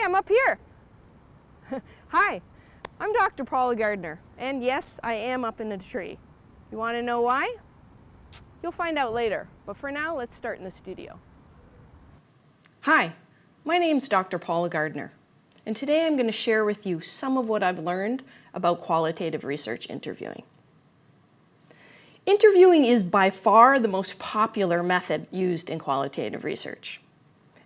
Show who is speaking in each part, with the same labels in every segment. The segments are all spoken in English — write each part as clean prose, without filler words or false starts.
Speaker 1: I'm up here. Hi, I'm Dr. Paula Gardner, and yes, I am up in a tree. You want to know why? You'll find out later, but for now, let's start in the studio. Hi, my name's Dr. Paula Gardner, and today I'm going to share with you some of what I've learned about qualitative research interviewing. Interviewing is by far the most popular method used in qualitative research.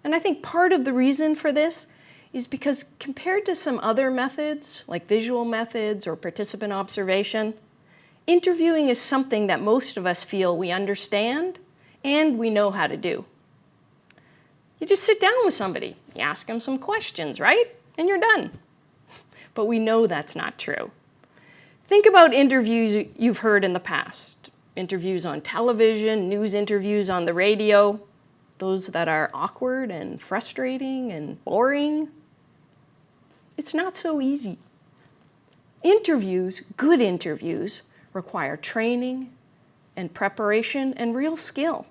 Speaker 1: And I think part of the reason for this is because compared to some other methods, like visual methods or participant observation, interviewing is something that most of us feel we understand and we know how to do. You just sit down with somebody, you ask them some questions, right? And you're done. But we know that's not true. Think about interviews you've heard in the past. Interviews on television, news interviews on the radio, those that are awkward and frustrating and boring. It's not so easy. Interviews, good interviews, require training and preparation and real skill.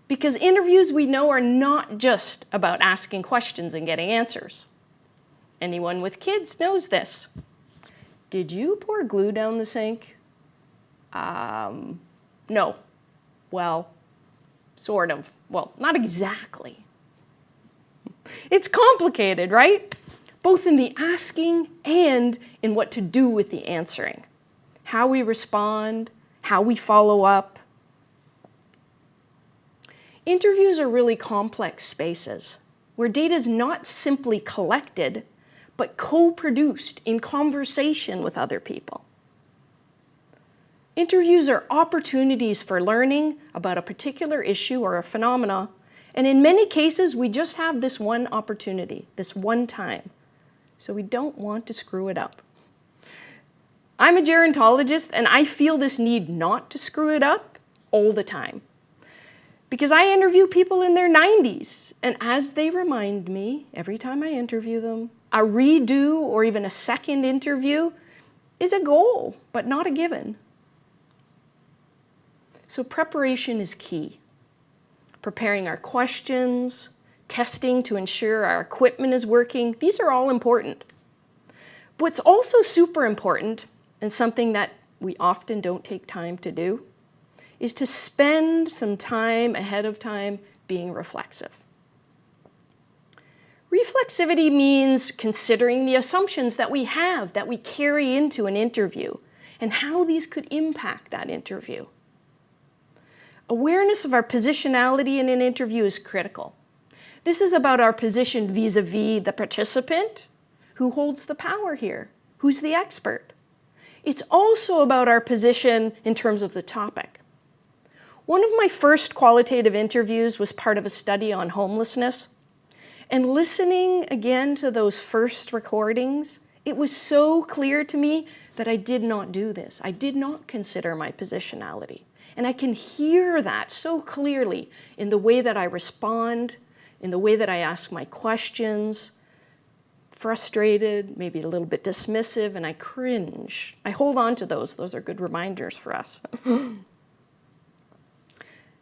Speaker 1: Because interviews, we know, are not just about asking questions and getting answers. Anyone with kids knows this. Did you pour glue down the sink? No. Well, sort of. Well, not exactly. It's complicated, right? Both in the asking and in what to do with the answering. How we respond, how we follow up. Interviews are really complex spaces where data is not simply collected, but co-produced in conversation with other people. Interviews are opportunities for learning about a particular issue or a phenomena, and in many cases, we just have this one opportunity, this one time. So we don't want to screw it up. I'm a gerontologist, and I feel this need not to screw it up all the time. Because I interview people in their 90s, and as they remind me, every time I interview them, a redo or even a second interview is a goal, but not a given. So preparation is key. Preparing our questions, testing to ensure our equipment is working, these are all important. What's also super important, and something that we often don't take time to do, is to spend some time ahead of time being reflexive. Reflexivity means considering the assumptions that we have, that we carry into an interview, and how these could impact that interview. Awareness of our positionality in an interview is critical. This is about our position vis-a-vis the participant, who holds the power here, who's the expert. It's also about our position in terms of the topic. One of my first qualitative interviews was part of a study on homelessness. And listening again to those first recordings, it was so clear to me that I did not do this. I did not consider my positionality. And I can hear that so clearly in the way that I respond, in the way that I ask my questions, frustrated, maybe a little bit dismissive, and I cringe. I hold on to those. Those are good reminders for us.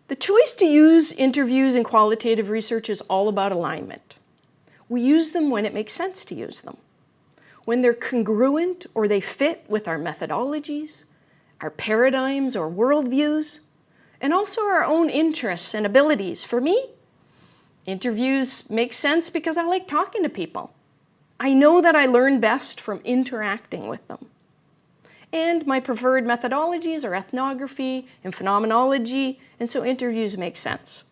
Speaker 1: The choice to use interviews in qualitative research is all about alignment. We use them when it makes sense to use them, when they're congruent or they fit with our methodologies, our paradigms or worldviews, and also our own interests and abilities. For me, interviews make sense because I like talking to people. I know that I learn best from interacting with them. And my preferred methodologies are ethnography and phenomenology, and so interviews make sense.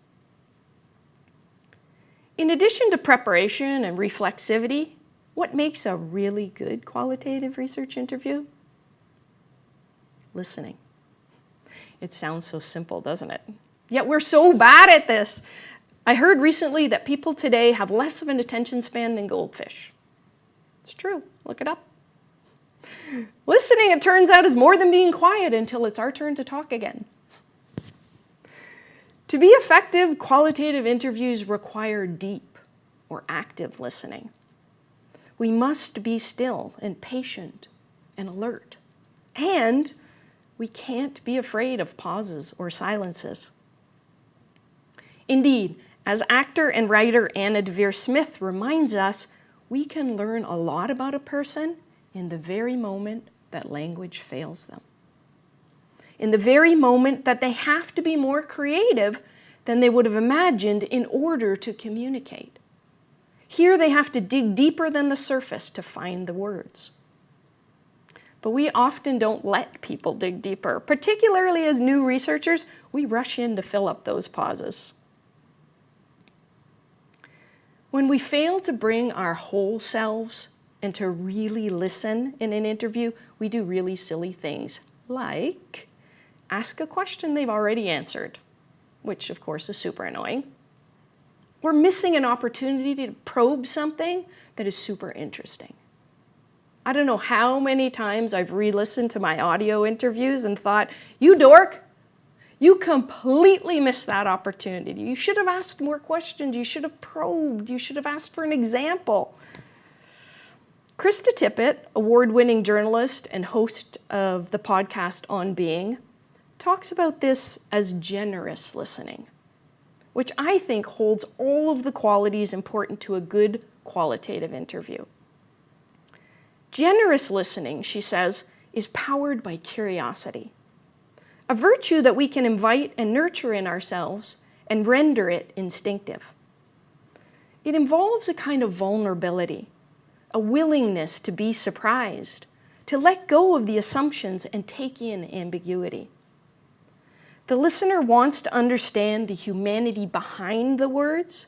Speaker 1: In addition to preparation and reflexivity, what makes a really good qualitative research interview? Listening. It sounds so simple, doesn't it? Yet we're so bad at this. I heard recently that people today have less of an attention span than goldfish. It's true. Look it up. Listening, it turns out, is more than being quiet until it's our turn to talk again. To be effective, qualitative interviews require deep or active listening. We must be still and patient and alert. And we can't be afraid of pauses or silences. Indeed, As actor and writer Anna Devere Smith reminds us, we can learn a lot about a person in the very moment that language fails them. In the very moment that they have to be more creative than they would have imagined in order to communicate. Here they have to dig deeper than the surface to find the words. But we often don't let people dig deeper. Particularly as new researchers, we rush in to fill up those pauses. When we fail to bring our whole selves and to really listen in an interview, we do really silly things, like ask a question they've already answered, which of course is super annoying. We're missing an opportunity to probe something that is super interesting. I don't know how many times I've re-listened to my audio interviews and thought, you dork, you completely missed that opportunity. You should have asked more questions. You should have probed. You should have asked for an example. Krista Tippett, award-winning journalist and host of the podcast On Being, talks about this as generous listening, which I think holds all of the qualities important to a good qualitative interview. Generous listening, she says, is powered by curiosity, a virtue that we can invite and nurture in ourselves and render it instinctive. It involves a kind of vulnerability, a willingness to be surprised, to let go of the assumptions and take in ambiguity. The listener wants to understand the humanity behind the words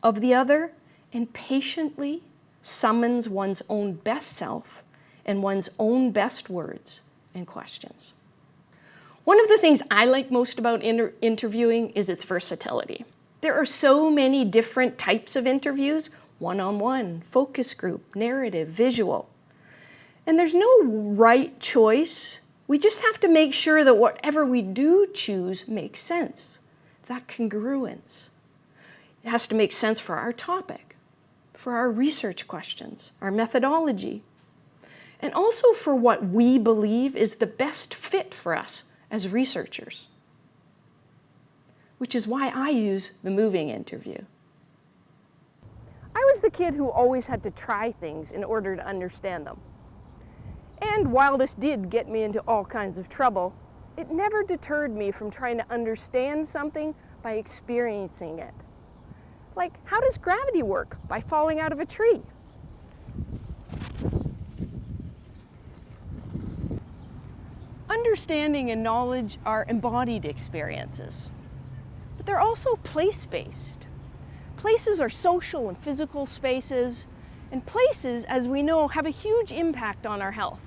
Speaker 1: of the other and patiently summons one's own best self and one's own best words and questions. One of the things I like most about interviewing is its versatility. There are so many different types of interviews: one-on-one, focus group, narrative, visual. And there's no right choice. We just have to make sure that whatever we do choose makes sense. That congruence. It has to make sense for our topic, for our research questions, our methodology, and also for what we believe is the best fit for us as researchers, which is why I use the moving interview. I was the kid who always had to try things in order to understand them. And while this did get me into all kinds of trouble, it never deterred me from trying to understand something by experiencing it. Like, how does gravity work? By falling out of a tree. Understanding and knowledge are embodied experiences, but they're also place-based. Places are social and physical spaces, and places, as we know, have a huge impact on our health.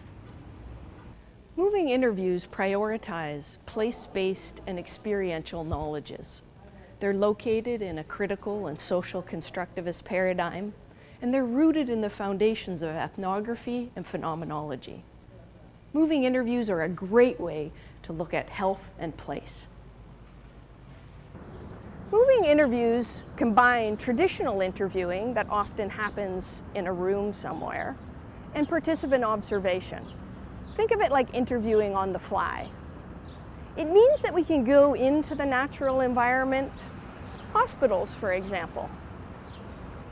Speaker 1: Moving interviews prioritize place-based and experiential knowledges. They're located in a critical and social constructivist paradigm, and they're rooted in the foundations of ethnography and phenomenology. Moving interviews are a great way to look at health and place. Moving interviews combine traditional interviewing that often happens in a room somewhere and participant observation. Think of it like interviewing on the fly. It means that we can go into the natural environment, hospitals, for example.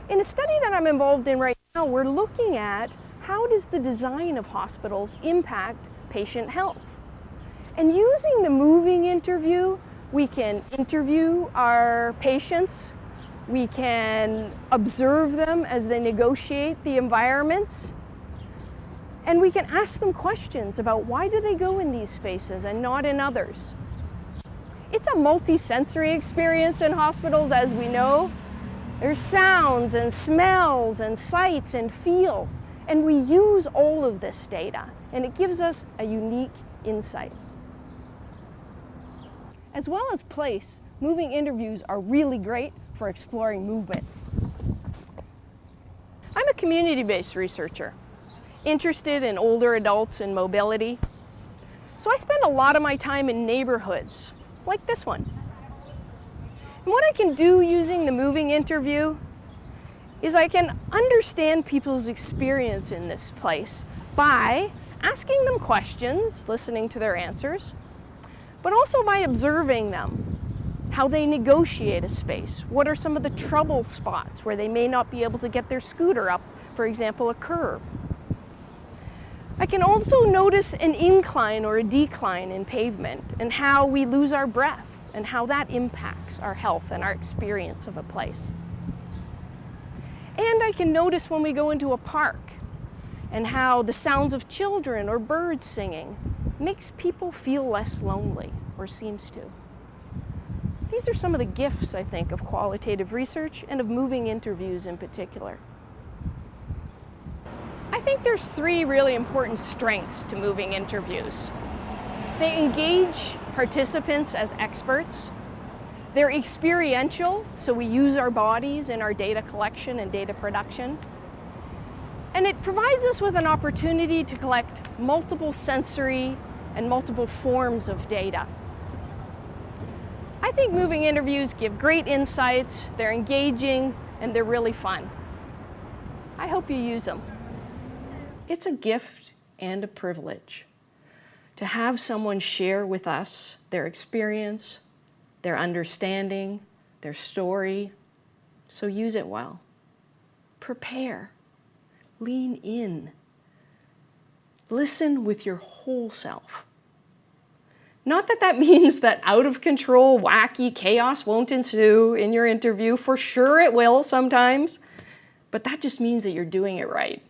Speaker 1: In a study that I'm involved in right now, we're looking at how does the design of hospitals impact patient health. And using the moving interview, we can interview our patients, we can observe them as they negotiate the environments, and we can ask them questions about why do they go in these spaces and not in others. It's a multi-sensory experience in hospitals, as we know. There's sounds and smells and sights and feel, and we use all of this data, and it gives us a unique insight. As well as place, moving interviews are really great for exploring movement. I'm a community-based researcher, interested in older adults and mobility. So I spend a lot of my time in neighborhoods, like this one. And what I can do using the moving interview is I can understand people's experience in this place by asking them questions, listening to their answers, but also by observing them. how they negotiate a space. What are some of the trouble spots where they may not be able to get their scooter up, for example, a curb? I can also notice an incline or a decline in pavement and how we lose our breath and how that impacts our health and our experience of a place. And I can notice when we go into a park and how the sounds of children or birds singing makes people feel less lonely, or seems to. These are some of the gifts, I think, of qualitative research and of moving interviews in particular. I think there's three really important strengths to moving interviews. They engage participants as experts. They're experiential, so we use our bodies in our data collection and data production. And it provides us with an opportunity to collect multiple sensory and multiple forms of data. I think moving interviews give great insights, they're engaging, and they're really fun. I hope you use them. It's a gift and a privilege to have someone share with us their experience, their understanding, their story, so use it well. Prepare, lean in, listen with your whole self. Not that that means that out of control, wacky chaos won't ensue in your interview. For sure it will sometimes, but that just means that you're doing it right.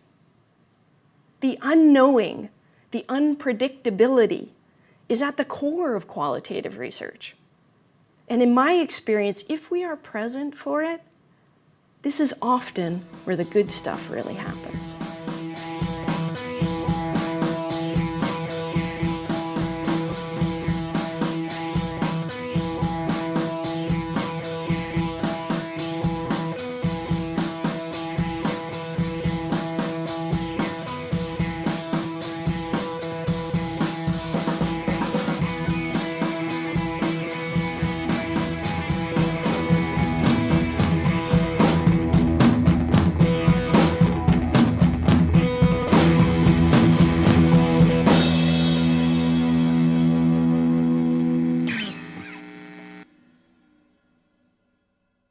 Speaker 1: The unknowing, the unpredictability is at the core of qualitative research. And in my experience, if we are present for it, this is often where the good stuff really happens.